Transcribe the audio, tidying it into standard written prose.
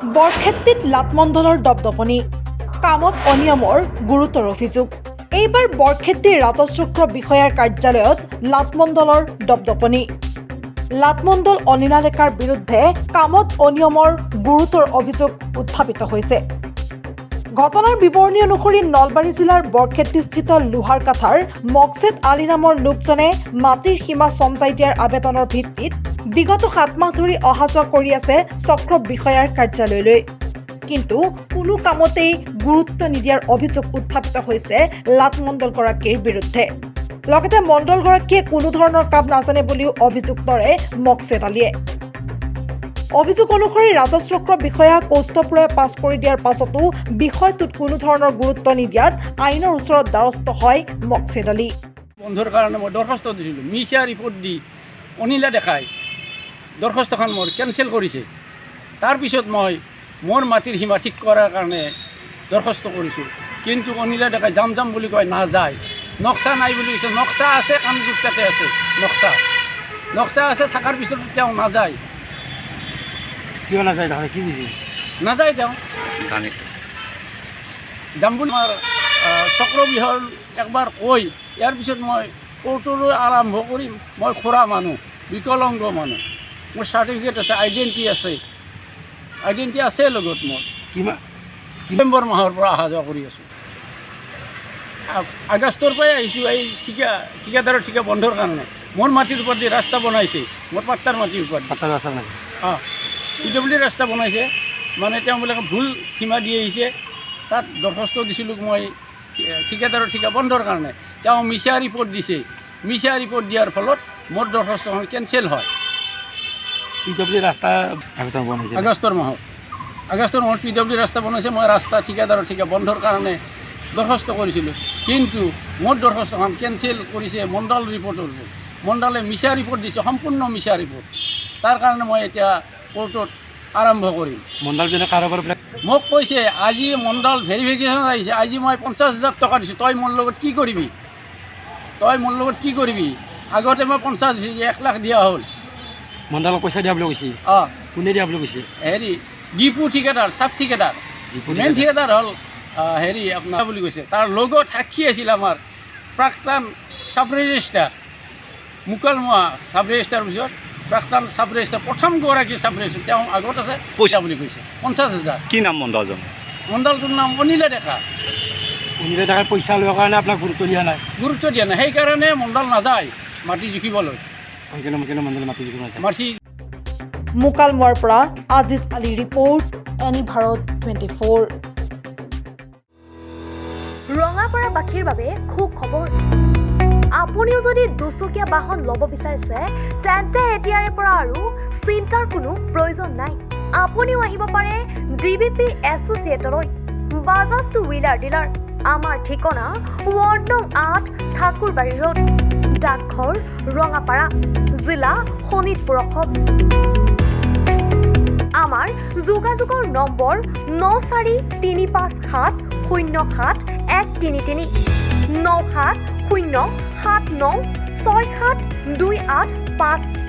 বৰক্ষেত্ৰীত লাটমণ্ডলৰ দপদপনি কামত অনিয়মৰ গুৰুতৰ অভিযোগ এইবাৰ বৰক্ষেত্ৰীৰ ৰাজচক্ৰ বিষয়াৰ কাৰ্যালয়ত লাটমণ্ডলৰ দপদপনি লাটমণ্ডল অনিলা ডেকাৰ বিৰুদ্ধে কামত অনিয়মৰ গুৰুতৰ অভিযোগ উত্থাপিত হৈছে ঘটনাৰ বিৱৰণী অনুসৰি নলবাৰী জিলাৰ বৰক্ষেত্ৰীস্থিত লোহাৰকাথাৰ মকছেদ আলী নামৰ লোকজনে মাটিৰ সীমা চমজাই দিয়াৰ আবেদনৰ ভিত্তিত বিগত 7 মাহ ধৰি অহা যোৱা কৰি আছে চক্ৰ বিষয়াৰ কাৰ্যালয়লৈ কিন্তু কোনো কামতেই গুৰুত্ব নিদিয়াৰ অভিযোগ উত্থাপিত হৈছে লাটমণ্ডলগৰাকীৰ বিৰুদ্ধে লগতে মণ্ডলগৰাকীয়ে কোনো ধৰণৰ কাম নাজানে বুলিও অভিযোগ কৰে মকছেদ আলীয়ে অভিযোগ অনুসৰি ৰাজচক্ৰ বিষয়া কৌস্তপুৰে পাছ কৰি দিয়াৰ পাছতো বিষয়টোত কোনো ধৰণৰ গুৰুত্ব নিদিয়াত আইনৰ ওচৰত দ্বাৰস্থ হয় মকছেদ আলী বন্ধৰ কাৰণে মই দৰখাস্ত দিছিলোঁ মিছা ৰিপৰ্ট দি অনিলা দেখাই দৰখাস্তখন মোৰ কেনচেল কৰিছে তাৰপিছত মই মোৰ মাটিৰ সীমা ঠিক কৰাৰ কাৰণে দৰখাস্ত কৰিছোঁ কিন্তু অনিলা দেখাই যাম বুলি কয় নাযায় নক্সা নাই বুলি কৈছে নক্সা আছে কামযোগ তাতে আছে নক্সা আছে থকাৰ পিছত তেওঁ নাযায় কিয় নাযায় তাহলে কি বুঝি নাযায় তেওঁ যাম বুলি আমাৰ চক্ৰ বিষয়ৰ একবাৰ কৈ ইয়াৰ পিছত মই কোৰ্টলৈ আৰম্ভ কৰিম মই খুৰা মানুহ বিকলাংগ মানুহ মোৰ চাৰ্টিফিকেট আছে আইডেণ্টি আছে লগত মোৰ ডিচেম্বৰ মাহৰ পৰা অহা যোৱা কৰি আছোঁ আগষ্টৰ পৰাই আহিছোঁ এই ঠিকাদাৰৰ ঠিকা বন্ধৰ কাৰণে মোৰ মাটিৰ ওপৰত দি ৰাস্তা বনাইছে মোৰ পাট্টাৰ মাটিৰ ওপৰত PWD ৰাস্তা বনাইছে মানে তেওঁবিলাকে ভুল সীমা দি আহিছে তাত দৰখাস্ত দিছিলোঁ মই ঠিকাদাৰৰ ঠিকা বন্ধৰ কাৰণে তেওঁ মিছা ৰিপৰ্ট দিছে মিছা ৰিপৰ্ট দিয়াৰ ফলত মোৰ দৰখাস্তখন কেনচেল হয় PWD ৰাস্তা বনাইছে আগষ্টৰ মাহত PWD ৰাস্তা বনাইছে মই ৰাস্তা ঠিকাদাৰৰ ঠিকা বন্ধৰ কাৰণে দৰখাস্ত কৰিছিলোঁ কিন্তু মোৰ দৰখাস্তখন কেনচেল কৰিছে মণ্ডল ৰিপৰ্টৰ মণ্ডলে মিছা ৰিপৰ্ট দিছে সম্পূৰ্ণ মিছা ৰিপৰ্ট তাৰ কাৰণে মই এতিয়া কোৰ্টত আৰম্ভ কৰিম মণ্ডলজনে কাৰোবাৰ মোক কৈছে আজি মণ্ডল ভেৰিফিকেশ্যন আহিছে আজি মই 50,000 টকা দিছোঁ তই মোৰ লগত কি কৰিবি আগতে মই 50 দিছোঁ 1 লাখ দিয়া হ'ল মণ্ডলক পইচা দিয়া বুলি কৈছে কোনে দিয়া বুলি কৈছে হেৰি ডিপু ঠিকাদাৰ চাব ঠিকাদাৰ মেইন ঠিকাদাৰ হ'ল হেৰি আপোনাৰ বুলি কৈছে তাৰ লগত সাক্ষী আছিল আমাৰ প্ৰাক্তন চাব ৰেজিষ্ট্ৰাৰ মুকালমুৱা চাব ৰেজিষ্ট্ৰাৰ পিছত প্ৰাক্তন চাব ৰেজিষ্ট্ৰাৰ প্ৰথমগৰাকী চাব ৰেজিষ্ট্ৰাৰ তেওঁ আগত আছে পইচা বুলি কৈছে 50,000 কি নাম মণ্ডলজন মণ্ডলটোৰ নাম অনিলা ডেকা পইচা লোৱাৰ কাৰণে আপোনাক গুৰুত্ব দিয়া নাই সেইকাৰণে মণ্ডল নাযায় মাটি জুখিবলৈ মাটি মুকালমুৱাৰ পৰা আজিজ আলী ৰিপৰ্ট এনি ভাৰত 24 ৰঙাপাৰা বাখীৰ বাবে খুব খবৰ আপুনিও যদি দুচকীয়া বাহন ল'ব বিচাৰিছে তেন্তে এতিয়াৰে পৰা আৰু চিন্তাৰ কোনো প্ৰয়োজন নাই আপুনিও আহিব পাৰে DBP এছ'চিয়েটলৈ বাজাজ টু হুইলাৰ ডিলাৰ আমাৰ ঠিকনা ৱাৰ্ড নং 8 ঠাকুৰবাৰী ৰোড ডাকঘৰ ৰঙাপাৰা জিলা শোণিতপুৰ অসম আমাৰ যোগাযোগৰ নম্বৰ 9435707133 9707967285